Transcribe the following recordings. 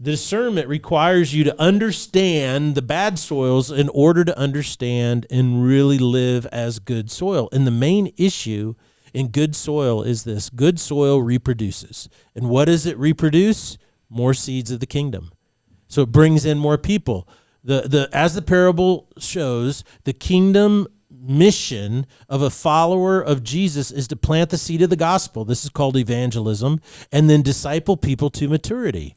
the discernment requires you to understand the bad soils in order to understand and really live as good soil. And the main issue in good soil is this: good soil reproduces. And what does it reproduce? More seeds of the kingdom. So it brings in more people. As the parable shows, the kingdom mission of a follower of Jesus is to plant the seed of the gospel. This is called evangelism, and then disciple people to maturity.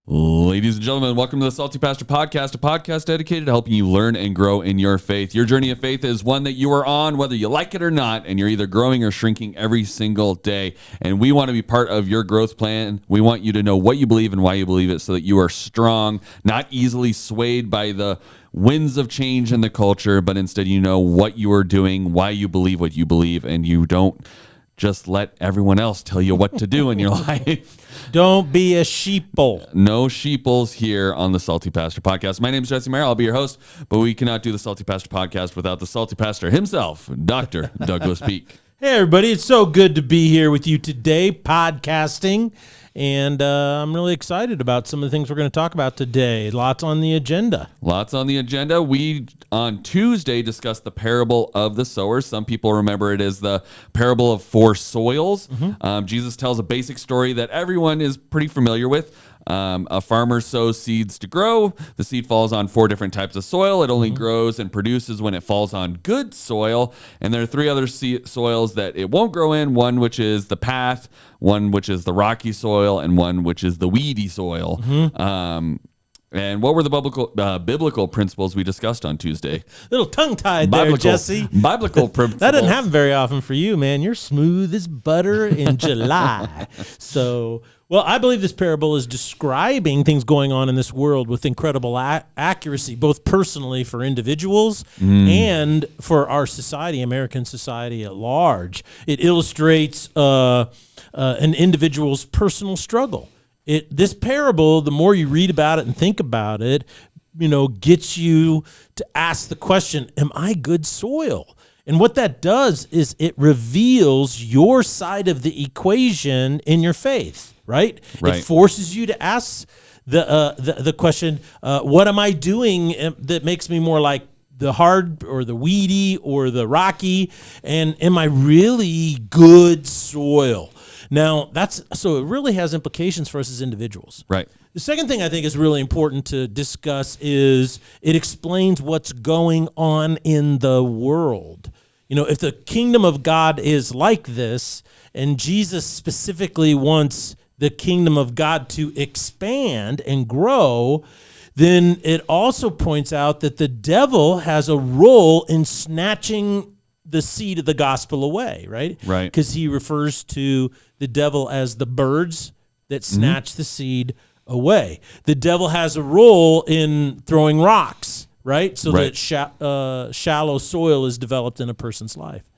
Ladies and gentlemen, welcome to the Salty Pastor Podcast, a podcast dedicated to helping you learn and grow in your faith. Your journey of faith is one that you are on, whether you like it or not, and you're either growing or shrinking every single day. And we want to be part of your growth plan. We want you to know what you believe and why you believe it so that you are strong, not easily swayed by the winds of change in the culture, but instead you know what you are doing, why you believe what you believe, and you don't just let everyone else tell you what to do in your life. Don't be a sheeple. No sheeples here on the Salty Pastor Podcast. My name is Jesse Maher. I'll be your host, but we cannot do the Salty Pastor Podcast without the Salty Pastor himself, Dr. Douglas Peake. Hey, everybody. It's so good to be here with you today, podcasting. And I'm really excited about some of the things we're going to talk about today. Lots on the agenda. We, on Tuesday, discussed the parable of the sowers. Some people remember it as the parable of four soils. Mm-hmm. Jesus tells a basic story that everyone is pretty familiar with. A farmer sows seeds to grow. The seed falls on four different types of soil. It only grows and produces when it falls on good soil. And there are three other soils that it won't grow in. One which is the path, one which is the rocky soil, and one which is the weedy soil. Mm-hmm. And what were the biblical principles we discussed on Tuesday? Little tongue-tied there, Jesse. Biblical principles. That doesn't happen very often for you, man. You're smooth as butter in July. Well, I believe this parable is describing things going on in this world with incredible accuracy, both personally for individuals and for our society, American society at large. It illustrates an individual's personal struggle. This parable, the more you read about it and think about it, gets you to ask the question, am I good soil? And what that does is it reveals your side of the equation in your faith, right? It forces you to ask the question, what am I doing that makes me more like the hard or the weedy or the rocky? And am I really good soil? Now, so it really has implications for us as individuals. Right. The second thing I think is really important to discuss is it explains what's going on in the world. If the kingdom of God is like this, and Jesus specifically wants the kingdom of God to expand and grow, then it also points out that the devil has a role in snatching the seed of the gospel away, right? Right. Because he refers to the devil as the birds that snatch the seed away. The devil has a role in throwing rocks, right? So that shallow soil is developed in a person's life.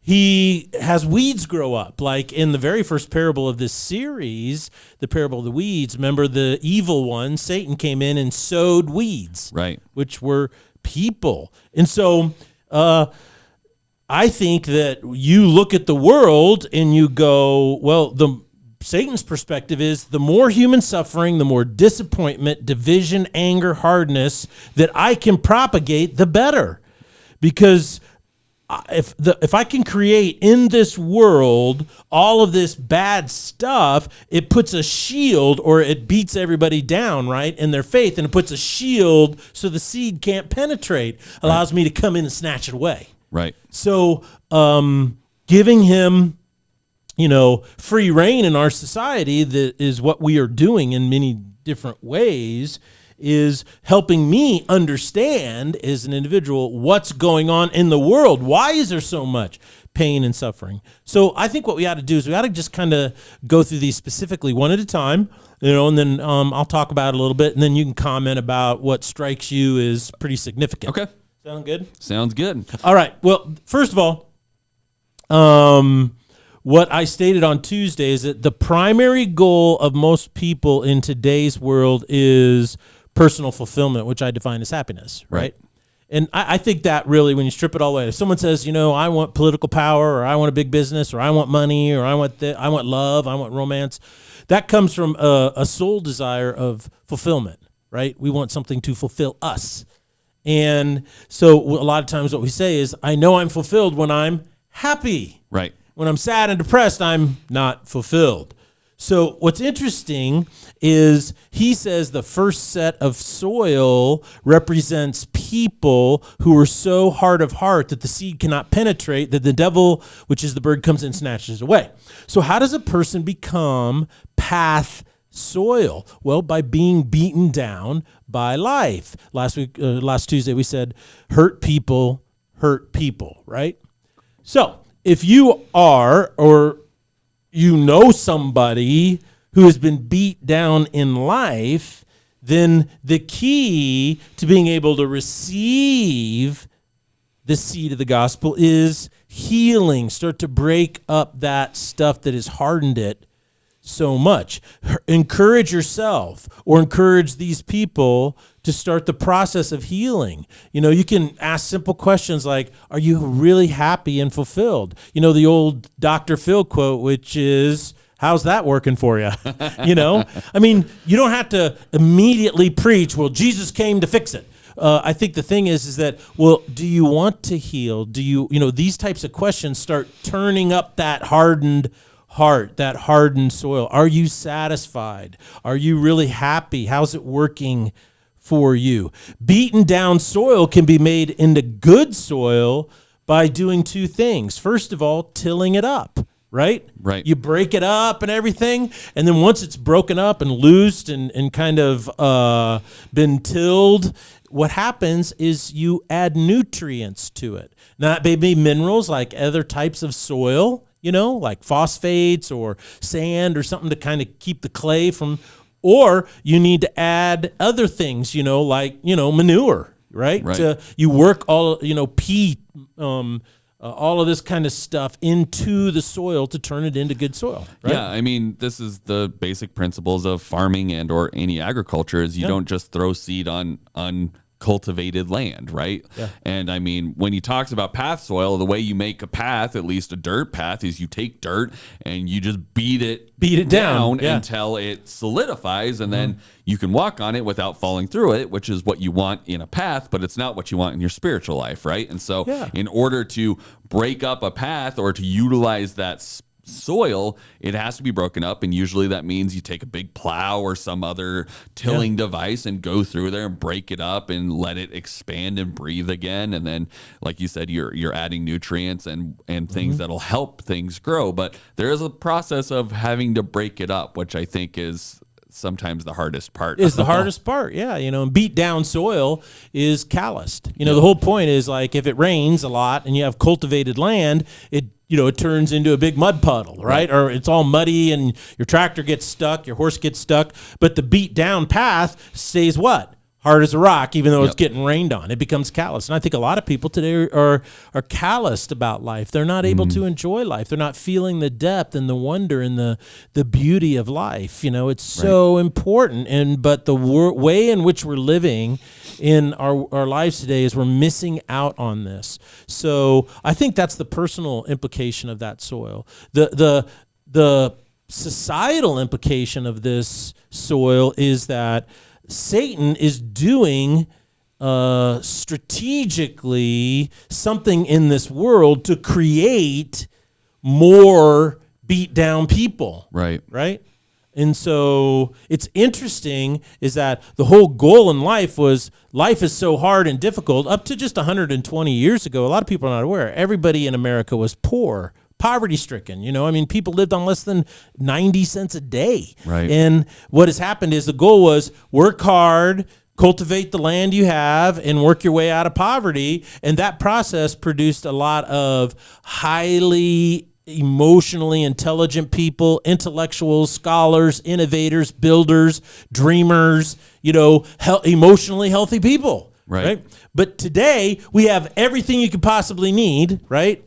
He has weeds grow up, like in the very first parable of this series, the parable of the weeds. Remember, the evil one, Satan, came in and sowed weeds, right, which were people. And so I think that you look at the world and you go, well, Satan's perspective is the more human suffering, the more disappointment, division, anger, hardness that I can propagate, the better. Because if I can create in this world all of this bad stuff, it puts a shield, or it beats everybody down, right, in their faith, and it puts a shield so the seed can't penetrate, allows me to come in and snatch it away. Right. So giving him, free reign in our society, that is what we are doing in many different ways, is helping me understand as an individual what's going on in the world. Why is there so much pain and suffering? So I think what we ought to do is we ought to just kind of go through these specifically one at a time, and then I'll talk about it a little bit, and then you can comment about what strikes you as pretty significant. Okay. Sound good? Sounds good. All right. Well, first of all, what I stated on Tuesday is that the primary goal of most people in today's world is personal fulfillment, which I define as happiness, right? And I think that really, when you strip it all away, if someone says, I want political power, or I want a big business, or I want money, or I want love, I want romance, that comes from a soul desire of fulfillment, right? We want something to fulfill us. And so a lot of times what we say is, I know I'm fulfilled when I'm happy. Right. When I'm sad and depressed, I'm not fulfilled. So what's interesting is he says the first set of soil represents people who are so hard of heart that the seed cannot penetrate, that the devil, which is the bird, comes and snatches it away. So how does a person become path soil? Well, by being beaten down by life. Last Tuesday, we said hurt people, right? So if you are, or somebody who has been beat down in life, then the key to being able to receive the seed of the gospel is healing. Start to break up that stuff that has hardened it so much. Encourage yourself, or encourage these people to start the process of healing. You can ask simple questions like, are you really happy and fulfilled? The old Dr. Phil quote, which is, how's that working for you? You don't have to immediately preach, well, Jesus came to fix it. I think the thing is that, well, do you want to heal? Do you, these types of questions start turning up that hardened heart, that hardened soil. Are you satisfied? Are you really happy? How's it working for you? Beaten down soil can be made into good soil by doing two things. First of all, tilling it up, right? Right. You break it up and everything, and then once it's broken up and loosed and kind of been tilled, what happens is you add nutrients to it. Now, that may be minerals like other types of soil, like phosphates or sand or something to kind of keep the clay from, or you need to add other things, like, manure, right? Right. You work all, peat, all of this kind of stuff into the soil to turn it into good soil, right? Yeah, I mean, this is the basic principles of farming and or any agriculture is you don't just throw seed on cultivated land, right? Yeah. And I mean, when he talks about path soil, the way you make a path, at least a dirt path, is you take dirt and you just beat it down until it solidifies, and then you can walk on it without falling through it, which is what you want in a path, but it's not what you want in your spiritual life, right? And so in order to break up a path or to utilize that soil, it has to be broken up, and usually that means you take a big plow or some other tilling device and go through there and break it up and let it expand and breathe again. And then, like you said, you're adding nutrients and things that'll help things grow. But there is a process of having to break it up, which I think is sometimes the hardest part. Is the hardest part, yeah. And beat down soil is calloused. The whole point is, like, if it rains a lot and you have cultivated land, it turns into a big mud puddle, right? Or it's all muddy and your tractor gets stuck, your horse gets stuck. But the beat down path stays what? Hard as a rock, even though it's getting rained on. It becomes callous. And I think a lot of people today are calloused about life. They're not able to enjoy life. They're not feeling the depth and the wonder and the beauty of life. It's so important. But the way in which we're living in our lives today is we're missing out on this. So I think that's the personal implication of that soil. The societal implication of this soil is that Satan is doing strategically something in this world to create more beat down people. Right. And so it's interesting is that the whole goal in life was, life is so hard and difficult. Up to just 120 years ago, a lot of people are not aware, everybody in America was poor, poverty-stricken. People lived on less than 90 cents a day. Right. And what has happened is the goal was work hard, cultivate the land you have, and work your way out of poverty. And that process produced a lot of highly emotionally intelligent people, intellectuals, scholars, innovators, builders, dreamers, emotionally healthy people. Right. But today we have everything you could possibly need, right?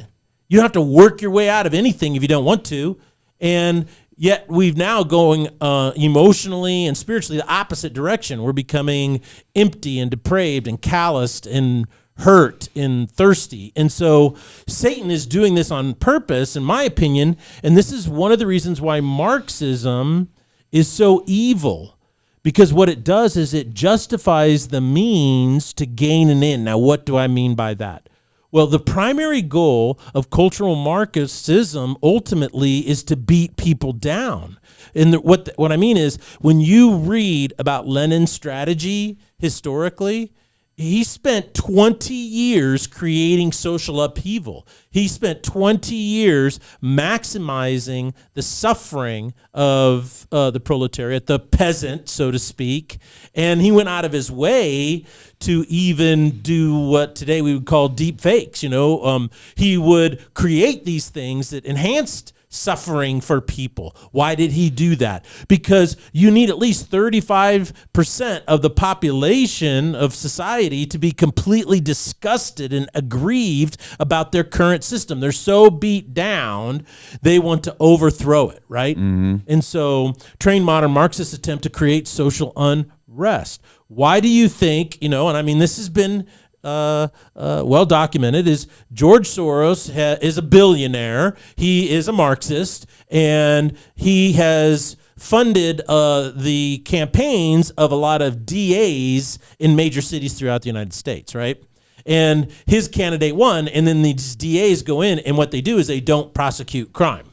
You don't have to work your way out of anything if you don't want to. And yet we've now going emotionally and spiritually the opposite direction. We're becoming empty and depraved and calloused and hurt and thirsty. And so Satan is doing this on purpose, in my opinion, and this is one of the reasons why Marxism is so evil, because what it does is it justifies the means to gain an end. Now, what do I mean by that? Well, the primary goal of cultural Marxism ultimately is to beat people down. And what I mean is, when you read about Lenin's strategy historically, he spent 20 years creating social upheaval. He spent 20 years maximizing the suffering of the proletariat, the peasant, so to speak. And he went out of his way to even do what today we would call deep fakes. He would create these things that enhanced suffering for people. Why did he do that? Because you need at least 35% of the population of society to be completely disgusted and aggrieved about their current system. They're so beat down, they want to overthrow it, right? Mm-hmm. And so trained modern Marxists attempt to create social unrest. Why do you think, and I mean, this has been well documented, is George Soros is a billionaire. He is a Marxist, and he has funded the campaigns of a lot of DAs in major cities throughout the United States, right? And his candidate won, and then these DAs go in, and what they do is they don't prosecute crime,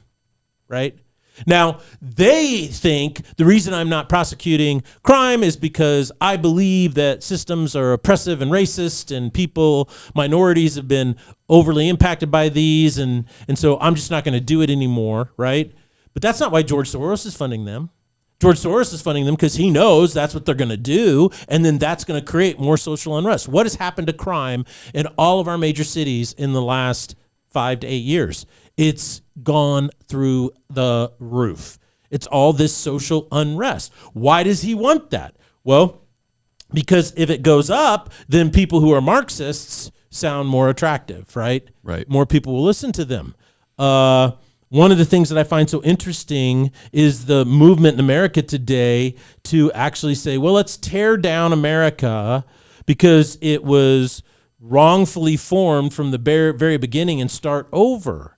right? Now, they think the reason I'm not prosecuting crime is because I believe that systems are oppressive and racist, and minorities have been overly impacted by these, and so I'm just not going to do it anymore, right? But that's not why George Soros is funding them. George Soros is funding them because he knows that's what they're going to do, and then that's going to create more social unrest. What has happened to crime in all of our major cities in the last 5 to 8 years? It's gone through the roof. It's all this social unrest. Why does he want that? Well, because if it goes up, then people who are Marxists sound more attractive, right? Right. More people will listen to them. One of the things that I find so interesting is the movement in America today to actually say, well, let's tear down America because it was wrongfully formed from the very beginning and start over.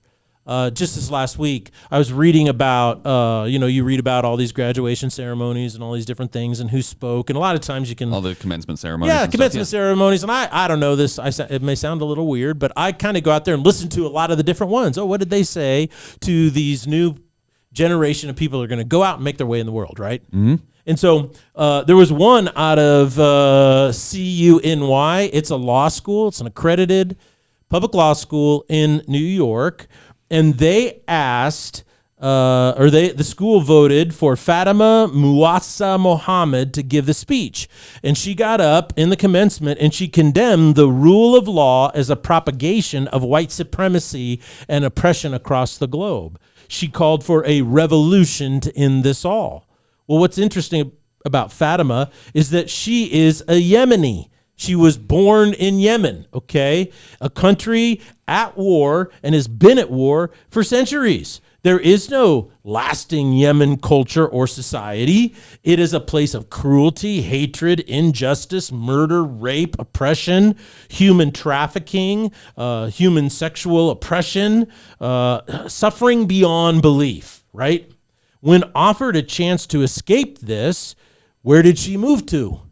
Just this last week, I was reading about, you read about all these graduation ceremonies and all these different things and who spoke. And a lot of times you can... all the commencement ceremonies. Yeah, commencement ceremonies. And I don't know this. It may sound a little weird, but I kind of go out there and listen to a lot of the different ones. Oh, what did they say to these new generation of people who are going to go out and make their way in the world, right? Mm-hmm. And so there was one out of CUNY. It's a law school. It's an accredited public law school in New York. And they asked, the school voted for Fatima Muassa Mohammed to give the speech. And she got up in the commencement and she condemned the rule of law as a propagation of white supremacy and oppression across the globe. She called for a revolution to end this all. Well, what's interesting about Fatima is that she is a Yemeni. She was born in Yemen, okay? A country at war and has been at war for centuries. There is no lasting Yemen culture or society. It is a place of cruelty, hatred, injustice, murder, rape, oppression, human trafficking, human sexual oppression, suffering beyond belief, right? When offered a chance to escape this, where did she move to?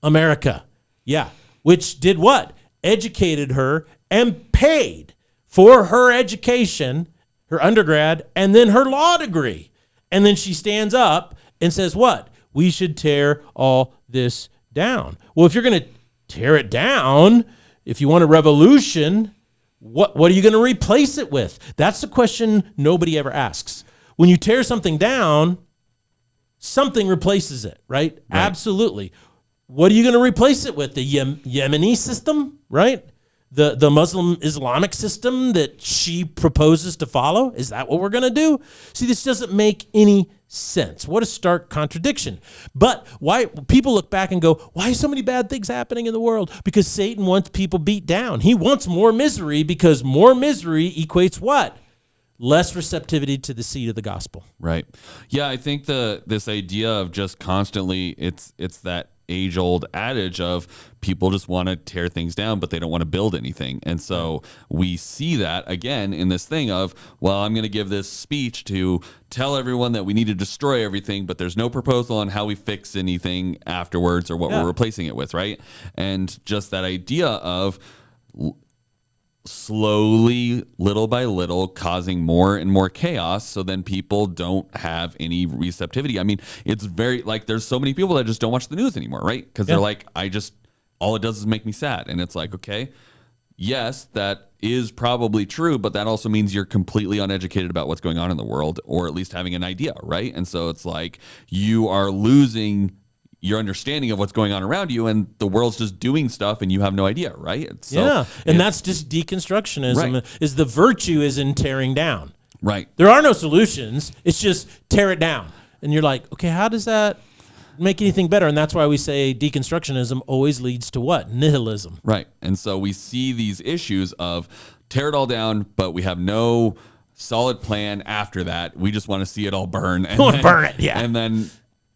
America, yeah. Which did what? Educated her and paid for her education, her undergrad, and then her law degree. And then she stands up and says what? We should tear all this down. Well, if you're going to tear it down, if you want a revolution, what are you going to replace it with? That's the question nobody ever asks. When you tear something down, something replaces it, right? Absolutely. What are you going to replace it with? The Yemeni system, right? The Muslim Islamic system that she proposes to follow? Is that what we're going to do? See, this doesn't make any sense. What a stark contradiction. But why people look back and go, why are so many bad things happening in the world? Because Satan wants people beat down. He wants more misery because more misery equates what? Less receptivity to the seed of the gospel. Right. Yeah, I think this idea of just constantly, it's that age-old adage of people just want to tear things down, but they don't want to build anything. And so we see that again in this thing of, well, I'm going to give this speech to tell everyone that we need to destroy everything, but there's no proposal on how we fix anything afterwards or what we're replacing it with, right? And just that idea of slowly, little by little, causing more and more chaos, so then people don't have any receptivity. I mean, it's very, like, there's so many people that just don't watch the news anymore, right? Because they're like, all it does is make me sad. And it's like, okay, yes, that is probably true, but that also means you're completely uneducated about what's going on in the world, or at least having an idea, right? And so it's like you are losing your understanding of what's going on around you, and the world's just doing stuff and you have no idea, right? So and that's just deconstructionism. Right. Is the virtue is in tearing down. Right. There are no solutions. It's just tear it down. And you're like, okay, how does that make anything better? And that's why we say deconstructionism always leads to what? Nihilism. Right. And so we see these issues of tear it all down, but we have no solid plan after that. We just want to see it all burn. And Burn it, yeah. And then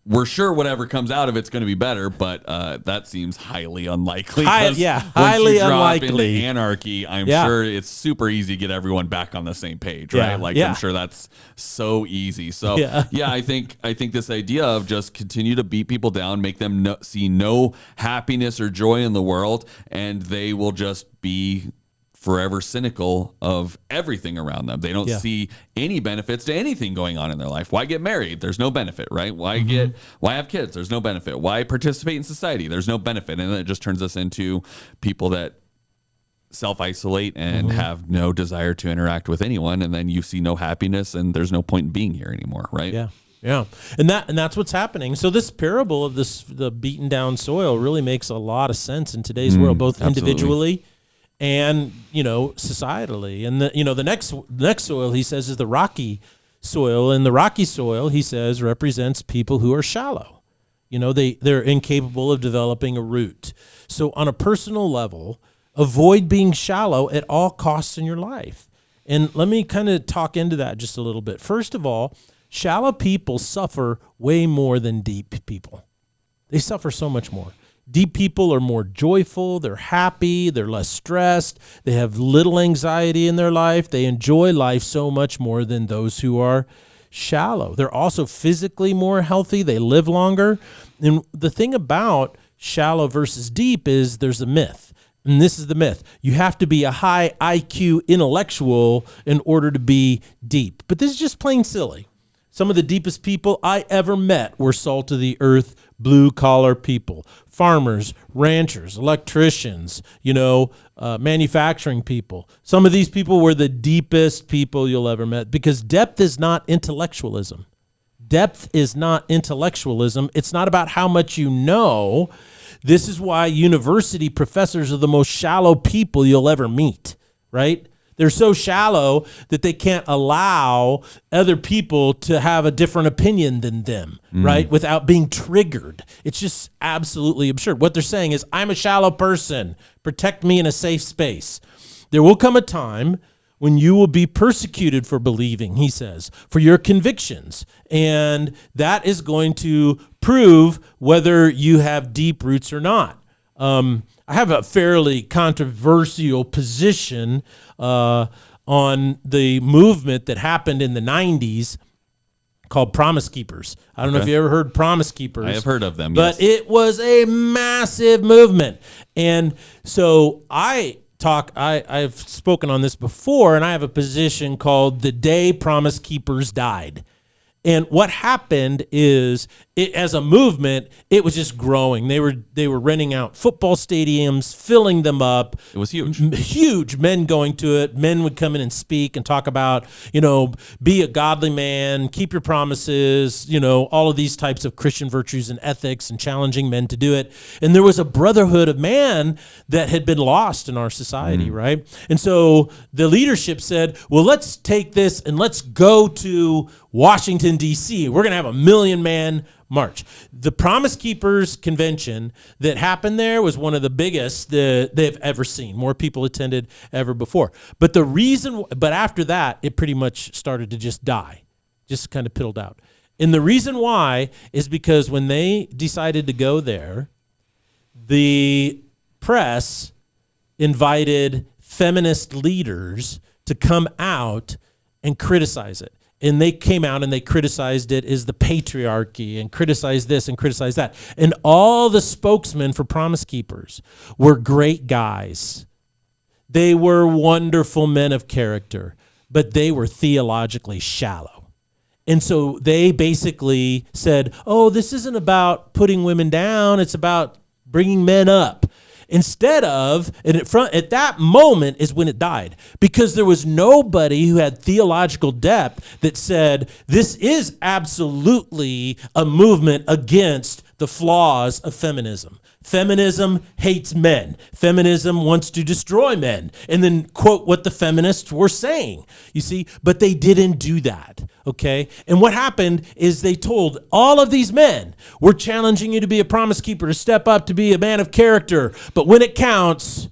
we're sure whatever comes out of it's going to be better, but that seems highly unlikely. Highly Once you drop unlikely. into anarchy, I'm sure it's super easy to get everyone back on the same page, right? I'm sure that's so easy. So I think this idea of just continue to beat people down, make them see no happiness or joy in the world, and they will just be forever cynical of everything around them. They don't see any benefits to anything going on in their life. Why get married? There's no benefit, right? Why have kids? There's no benefit. Why participate in society? There's no benefit. And then it just turns us into people that self-isolate and have no desire to interact with anyone. And then you see no happiness, and there's no point in being here anymore, right? Yeah. Yeah. And that's what's happening. So this parable of the beaten down soil really makes a lot of sense in today's world, both individually and, societally. And the next soil, he says, is the rocky soil. And the rocky soil, he says, represents people who are shallow. They're incapable of developing a root. So on a personal level, avoid being shallow at all costs in your life. And let me kind of talk into that just a little bit. First of all, shallow people suffer way more than deep people. They suffer so much more. Deep people are more joyful, they're happy, they're less stressed, they have little anxiety in their life, they enjoy life so much more than those who are shallow. They're also physically more healthy, they live longer. And the thing about shallow versus deep is there's a myth. And this is the myth. You have to be a high IQ intellectual in order to be deep. But this is just plain silly. Some of the deepest people I ever met were salt of the earth, blue-collar people, farmers, ranchers, electricians, manufacturing people. Some of these people were the deepest people you'll ever met, because depth is not intellectualism. Depth is not intellectualism. It's not about how much you know. This is why university professors are the most shallow people you'll ever meet, right? They're so shallow that they can't allow other people to have a different opinion than them, right? Without being triggered. It's just absolutely absurd. What they're saying is, I'm a shallow person. Protect me in a safe space. There will come a time when you will be persecuted for believing, he says, for your convictions. And that is going to prove whether you have deep roots or not. I have a fairly controversial position on the movement that happened in the 90s called Promise Keepers. I don't know if you ever heard Promise Keepers. I have heard of them, but it was a massive movement. And so I've spoken on this before, and I have a position called The Day Promise Keepers Died. And what happened is, as a movement, it was just growing. They were renting out football stadiums, filling them up. It was huge. Huge. Men going to it. Men would come in and speak and talk about, be a godly man, keep your promises, all of these types of Christian virtues and ethics, and challenging men to do it. And there was a brotherhood of man that had been lost in our society, right? And so the leadership said, well, let's take this and let's go to Washington, D.C. We're going to have 1 million man march. The Promise Keepers convention that happened there was one of the biggest that they've ever seen. More people attended ever before. But after that, it pretty much started to just die, just kind of piddled out. And the reason why is because when they decided to go there, the press invited feminist leaders to come out and criticize it. And they came out and they criticized it as the patriarchy and criticized this and criticized that. And all the spokesmen for Promise Keepers were great guys. They were wonderful men of character, but they were theologically shallow. And so they basically said, oh, this isn't about putting women down. It's about bringing men up. Instead of, and at that moment is when it died, because there was nobody who had theological depth that said, this is absolutely a movement against the flaws of feminism. Feminism hates men. Feminism wants to destroy men. And then quote what the feminists were saying, you see, but they didn't do that, okay? And what happened is they told all of these men, we're challenging you to be a promise keeper, to step up, to be a man of character, but when it counts,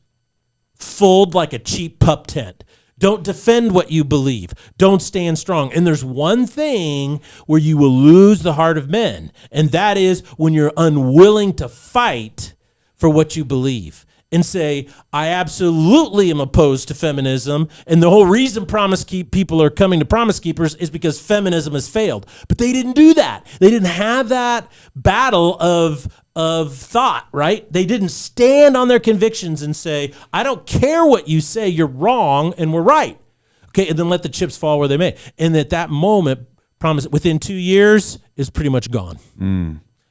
fold like a cheap pup tent. Don't defend what you believe. Don't stand strong. And there's one thing where you will lose the heart of men, and that is when you're unwilling to fight for what you believe and say, I absolutely am opposed to feminism, and the whole reason people are coming to Promise Keepers is because feminism has failed. But they didn't do that. They didn't have that battle of thought, right? They didn't stand on their convictions and say, I don't care what you say, you're wrong and we're right. Okay, and then let the chips fall where they may. And at that moment, Promise, within 2 years, is pretty much gone.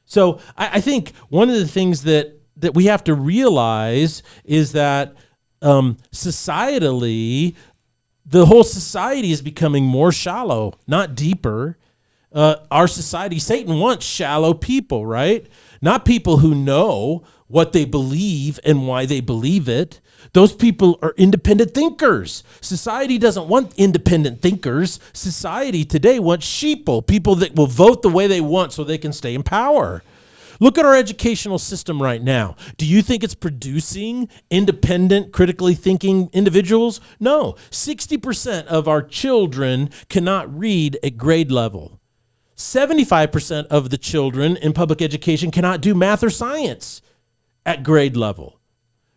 So I think one of the things that we have to realize is that societally, the whole society is becoming more shallow, not deeper. Our society, Satan wants shallow people, right? Not people who know what they believe and why they believe it. Those people are independent thinkers. Society doesn't want independent thinkers. Society today wants sheeple, people that will vote the way they want so they can stay in power. Look at our educational system right now. Do you think it's producing independent, critically thinking individuals? No. 60% of our children cannot read at grade level. 75% of the children in public education cannot do math or science at grade level.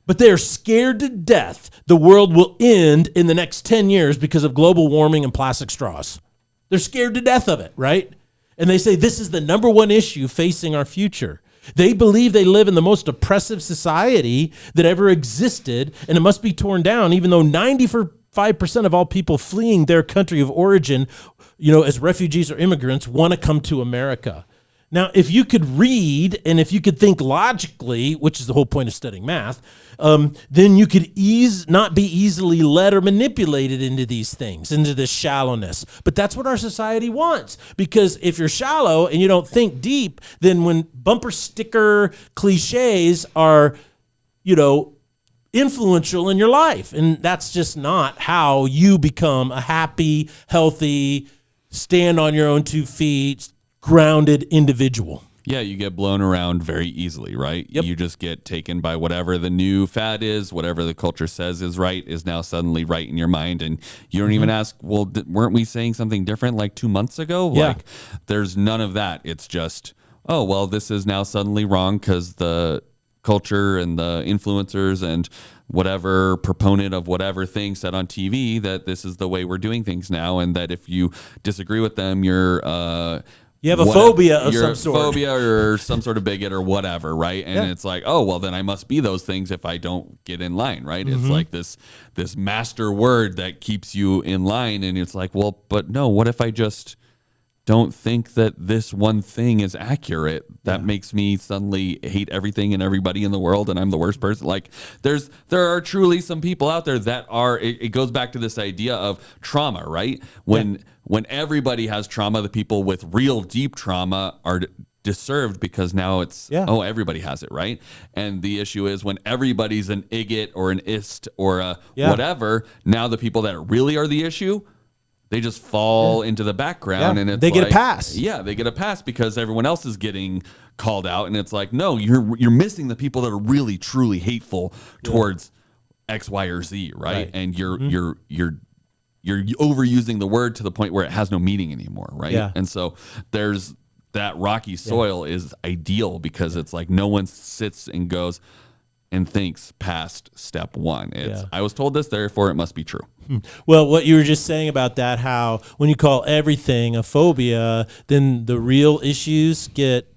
But they are scared to death the world will end in the next 10 years because of global warming and plastic straws. They're scared to death of it, right? And they say this is the number one issue facing our future. They believe they live in the most oppressive society that ever existed, and it must be torn down, even though 95% of all people fleeing their country of origin, as refugees or immigrants, want to come to America. Now, if you could read and if you could think logically, which is the whole point of studying math, then you could not be easily led or manipulated into these things, into this shallowness. But that's what our society wants. Because if you're shallow and you don't think deep, then when bumper sticker cliches are, influential in your life. And that's just not how you become a happy, healthy, stand on your own 2 feet, grounded individual. Yeah, you get blown around very easily, right? Yep. You just get taken by whatever the new fad is, whatever the culture says is right, is now suddenly right in your mind. And you don't even ask, well, weren't we saying something different like 2 months ago? Yeah. Like, there's none of that. It's just, oh, well, this is now suddenly wrong because the culture and the influencers and whatever proponent of whatever thing said on TV that this is the way we're doing things now, and that if you disagree with them, you have a phobia of some sort. Phobia or some sort of bigot or whatever, right? And it's like, oh, well, then I must be those things if I don't get in line, right? It's like this master word that keeps you in line, and it's like, well, but no, what if I just don't think that this one thing is accurate? That makes me suddenly hate everything and everybody in the world, and I'm the worst person. Like, there are truly some people out there that are, it goes back to this idea of trauma, right? When everybody has trauma, the people with real deep trauma are deserved because now it's, everybody has it, right? And the issue is when everybody's an igot or an ist or a whatever, now the people that really are the issue, they just fall into the background, and they get a pass. Yeah, they get a pass because everyone else is getting called out, and it's like, no, you're missing the people that are really truly hateful towards X, Y, or Z, right? And you're overusing the word to the point where it has no meaning anymore, right? Yeah. And so there's that rocky soil is ideal because it's like no one sits and goes and thinks past step one. It's I was told this, therefore it must be true. Well, what you were just saying about that, how when you call everything a phobia, then the real issues get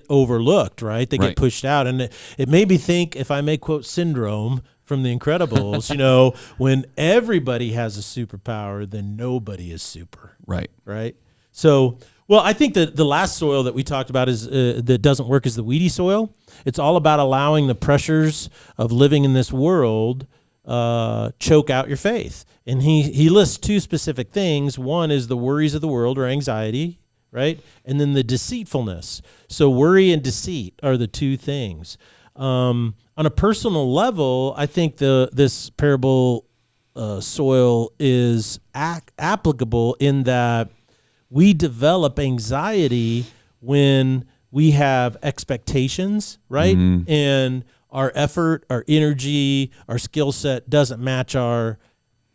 overlooked, right? They get pushed out. And it made me think, if I may quote Syndrome from The Incredibles, you know, when everybody has a superpower, then nobody is super. Right. Right? So, well, I think that the last soil that we talked about is that doesn't work is the weedy soil. It's all about allowing the pressures of living in this world choke out your faith. And he lists two specific things. One is the worries of the world or anxiety, right? And then the deceitfulness. So worry and deceit are the two things. On a personal level, I think this parable soil is applicable in that we develop anxiety when we have expectations, right? Mm-hmm. And our effort, our energy, our skill set doesn't match our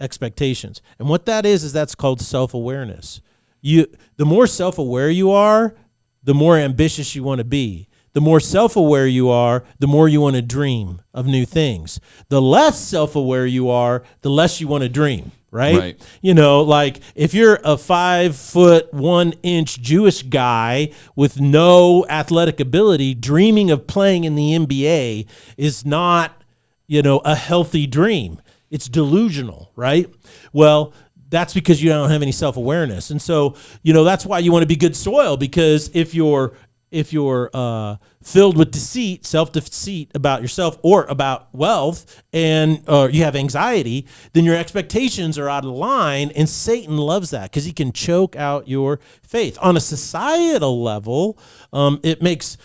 expectations. And what that is that's called self-awareness. The more self-aware you are, the more ambitious you want to be. The more self-aware you are, the more you want to dream of new things. The less self-aware you are, the less you want to dream, right? You know, like if you're a 5'1" Jewish guy with no athletic ability, dreaming of playing in the NBA is not, you know, a healthy dream. It's delusional, right? Well, that's because you don't have any self-awareness. And so, you know, that's why you want to be good soil, because if you're filled with deceit, self-deceit about yourself or about wealth, and you have anxiety, then your expectations are out of line, and Satan loves that because he can choke out your faith. On a societal level, it makes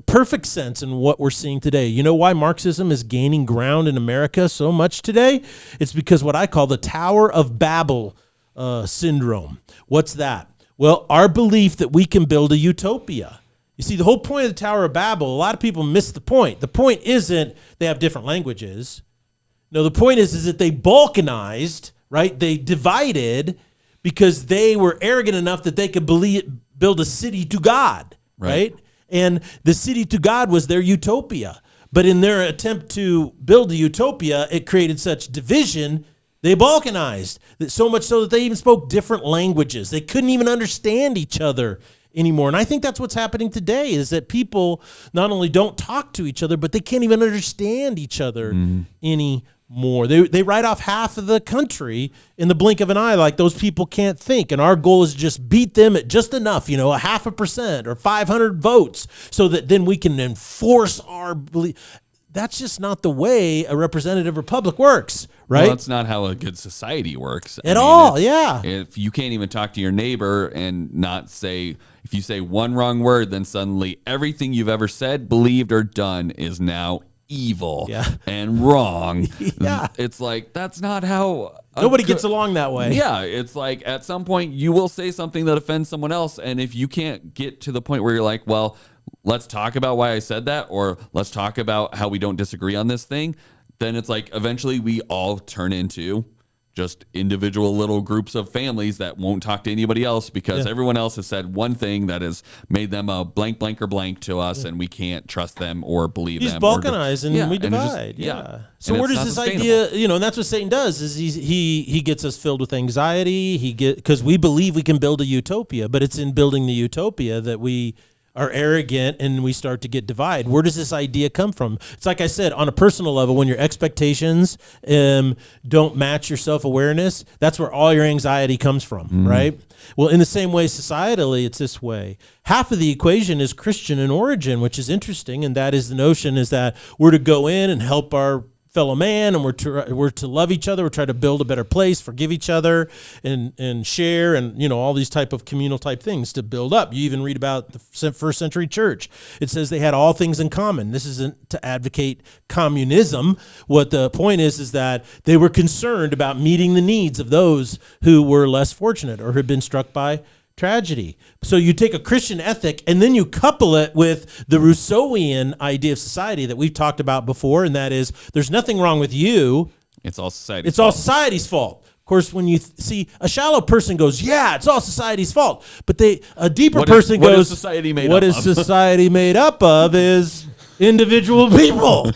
perfect sense in what we're seeing today. You know why Marxism is gaining ground in America so much today? It's because what I call the Tower of Babel syndrome. What's that? Well, our belief that we can build a utopia. You see, the whole point of the Tower of Babel, a lot of people miss the point. The point isn't they have different languages. No, the point is that they balkanized, right? They divided because they were arrogant enough that they could build a city to God, right? And the city to God was their utopia. But in their attempt to build a utopia, it created such division, they balkanized, so much so that they even spoke different languages. They couldn't even understand each other anymore. And I think that's what's happening today, is that people not only don't talk to each other, but they can't even understand each other anymore. They write off half of the country in the blink of an eye, like those people can't think. And our goal is to just beat them at just enough, you know, 0.5% or 500 votes, so that then we can enforce our belief. That's just not the way a representative republic works, right? Well, that's not how a good society works. At all, yeah. If you can't even talk to your neighbor and not say, if you say one wrong word, then suddenly everything you've ever said, believed, or done is now evil and wrong. It's like, that's not how... Nobody gets along that way. Yeah, it's like at some point you will say something that offends someone else, and if you can't get to the point where you're like, well, let's talk about why I said that, or let's talk about how we don't disagree on this thing, then it's like eventually we all turn into just individual little groups of families that won't talk to anybody else because everyone else has said one thing that has made them a blank, blank, or blank to us, and we can't trust them or believe them. You just balkanize and we divide. So where does this idea, you know, and that's what Satan does, is he gets us filled with anxiety, because we believe we can build a utopia, but it's in building the utopia that we are arrogant and we start to get divided. Where does this idea come from? It's like I said, on a personal level, when your expectations don't match your self-awareness, that's where all your anxiety comes from, right? Well, in the same way, societally, it's this way. Half of the equation is Christian in origin, which is interesting, and that is the notion is that we're to go in and help our fellow man, and we're to love each other. We're trying to build a better place, forgive each other, and share, and, you know, all these type of communal type things to build up. You even read about the first century church. It says they had all things in common. This isn't to advocate communism. What the point is that they were concerned about meeting the needs of those who were less fortunate or had been struck by tragedy. So you take a Christian ethic and then you couple it with the Rousseauian idea of society that we've talked about before, and that is there's nothing wrong with you. It's all society's fault. It's all society's fault. course, when you see a shallow person goes, yeah, it's all society's fault. But a deeper person what goes, is society made what up is of? society made up of is individual people,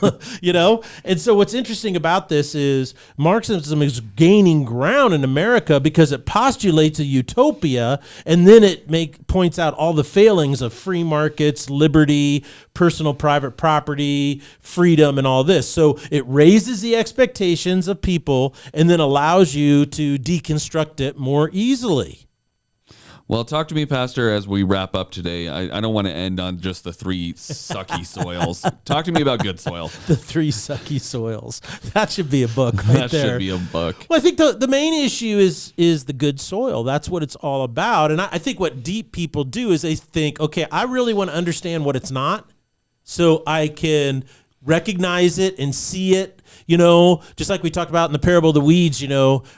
And so what's interesting about this is Marxism is gaining ground in America because it postulates a utopia, and then it points out all the failings of free markets, liberty, personal private property, freedom, and all this. So it raises the expectations of people and then allows you to deconstruct it more easily. Well, talk to me, Pastor, as we wrap up today. I don't want to end on just the 3 sucky soils. Talk to me about good soil. The 3 sucky soils. That should be a book right That there. should be a book. Well, I think the main issue is the good soil. That's what it's all about. And I think what deep people do is they think, okay, I really want to understand what it's not so I can recognize it and see it, just like we talked about in the parable of the weeds,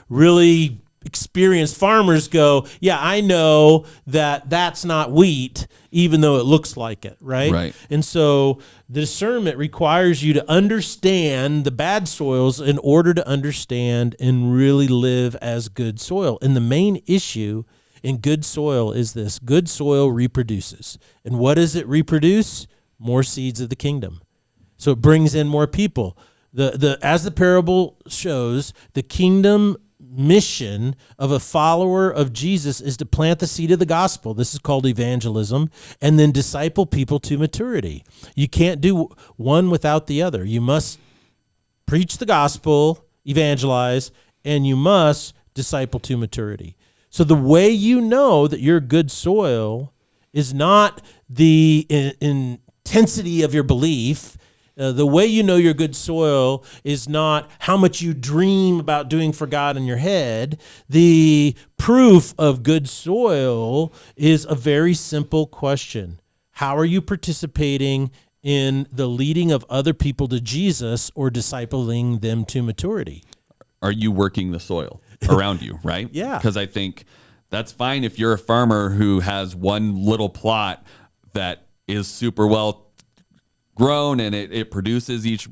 really experienced farmers go, yeah, I know that that's not wheat, even though it looks like it, right? Right. And so the discernment requires you to understand the bad soils in order to understand and really live as good soil. And the main issue in good soil is this: good soil reproduces. And what does it reproduce? More seeds of the kingdom. So it brings in more people. As the parable shows, the kingdom mission of a follower of Jesus is to plant the seed of the gospel. This is called evangelism, and then disciple people to maturity. You can't do one without the other. You must preach the gospel, evangelize, and you must disciple to maturity. So the way you know that you're good soil is not the intensity of your belief. The way you know you're good soil is not how much you dream about doing for God in your head. The proof of good soil is a very simple question. How are you participating in the leading of other people to Jesus or discipling them to maturity? Are you working the soil around you, right? Yeah. Because I think that's fine if you're a farmer who has one little plot that is super well grown and it produces each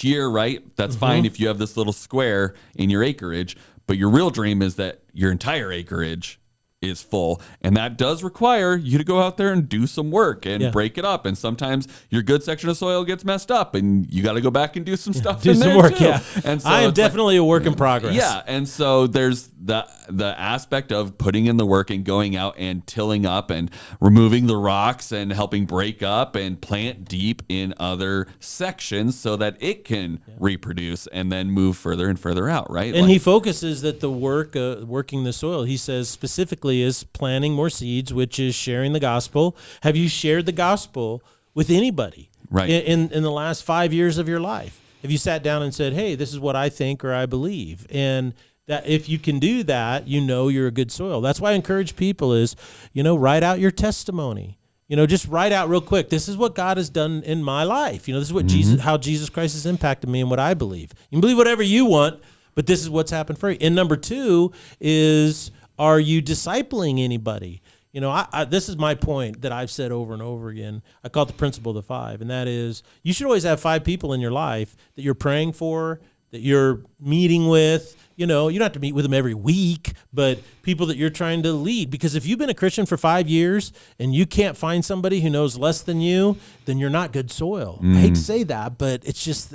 year, right? That's fine if you have this little square in your acreage, but your real dream is that your entire acreage is full, and that does require you to go out there and do some work and break it up. And sometimes your good section of soil gets messed up, and you got to go back and do some stuff. Do in some there work, too. yeah. And so I am definitely a work in progress. Yeah, and so there's the aspect of putting in the work and going out and tilling up and removing the rocks and helping break up and plant deep in other sections so that it can reproduce and then move further and further out, right? And he focuses that the work, working the soil, he says specifically is planting more seeds, which is sharing the gospel. Have you shared the gospel with anybody in the last 5 years of your life? Have you sat down and said, hey, this is what I think or I believe? And that if you can do that, you're a good soil. That's why I encourage people is, write out your testimony. Just write out real quick. This is what God has done in my life. This is what how Jesus Christ has impacted me and what I believe. You can believe whatever you want, but this is what's happened for you. And number 2 is, are you discipling anybody? This is my point that I've said over and over again. I call it the principle of the 5, and that is you should always have 5 people in your life that you're praying for, that you're meeting with. You don't have to meet with them every week, but people that you're trying to lead. Because if you've been a Christian for 5 years and you can't find somebody who knows less than you, then you're not good soil. I hate to say that, but it's just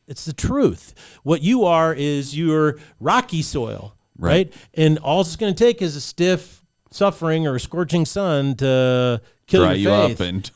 it's the truth. What you are is you're rocky soil, right? And all it's going to take is a stiff suffering or a scorching sun to kill dry your faith. you up and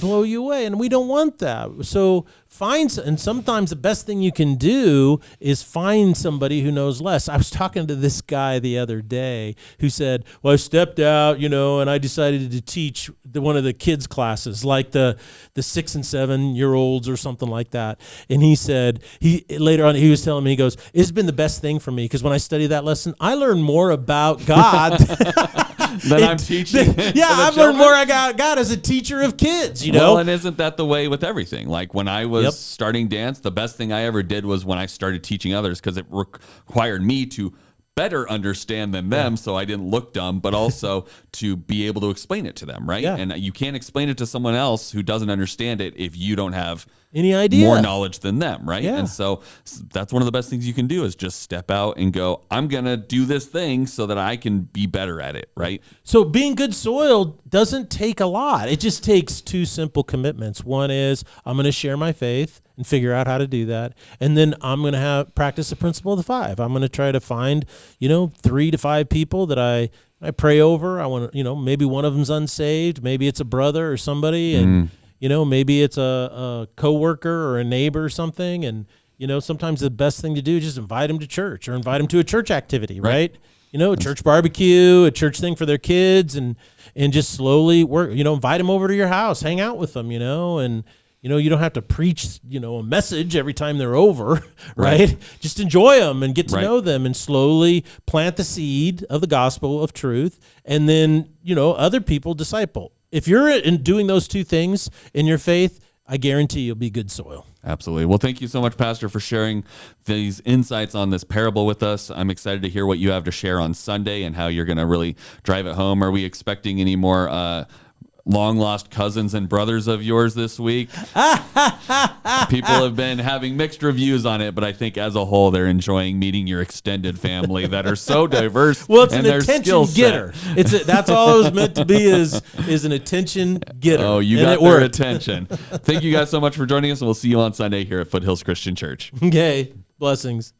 blow you away. And we don't want that. So and sometimes the best thing you can do is find somebody who knows less. I was talking to this guy the other day who said, well, I stepped out, and I decided to teach one of the kids classes, like the 6 and 7 year olds or something like that. And he said, later on, he was telling me, he goes, it's been the best thing for me because when I study that lesson, I learn more about God than I'm teaching. I've learned more about God as a teacher of kids, Well, and isn't that the way with everything? Like when I was starting dance, the best thing I ever did was when I started teaching others because it required me to better understand than them so I didn't look dumb, but also to be able to explain it to them, right? Yeah. And you can't explain it to someone else who doesn't understand it if you don't have any idea. more knowledge than them, right? Yeah. And so that's one of the best things you can do is just step out and go, I'm going to do this thing so that I can be better at it, right? So being good soil doesn't take a lot. It just takes two simple commitments. One is I'm going to share my faith and figure out how to do that. And then I'm going to practice the principle of the 5. I'm going to try to find, 3 to 5 people that I pray over. I want to, maybe one of them's unsaved. Maybe it's a brother or somebody. And, maybe it's a coworker or a neighbor or something. And, sometimes the best thing to do is just invite them to church or invite them to a church activity, right? A church barbecue, a church thing for their kids, and just slowly work, invite them over to your house, hang out with them, and, you don't have to preach, a message every time they're over, right? Just enjoy them and get to know them and slowly plant the seed of the gospel of truth. And then, other people disciple. If you're in doing those two things in your faith, I guarantee you'll be good soil. Absolutely. Well, thank you so much, Pastor, for sharing these insights on this parable with us. I'm excited to hear what you have to share on Sunday and how you're going to really drive it home. Are we expecting any more long lost cousins and brothers of yours this week? People have been having mixed reviews on it, but I think as a whole, they're enjoying meeting your extended family that are so diverse. Well, it's an attention getter. That's all it was meant to be is an attention getter. Oh, you got their attention. Thank you guys so much for joining us, and we'll see you on Sunday here at Foothills Christian Church. Okay. Blessings.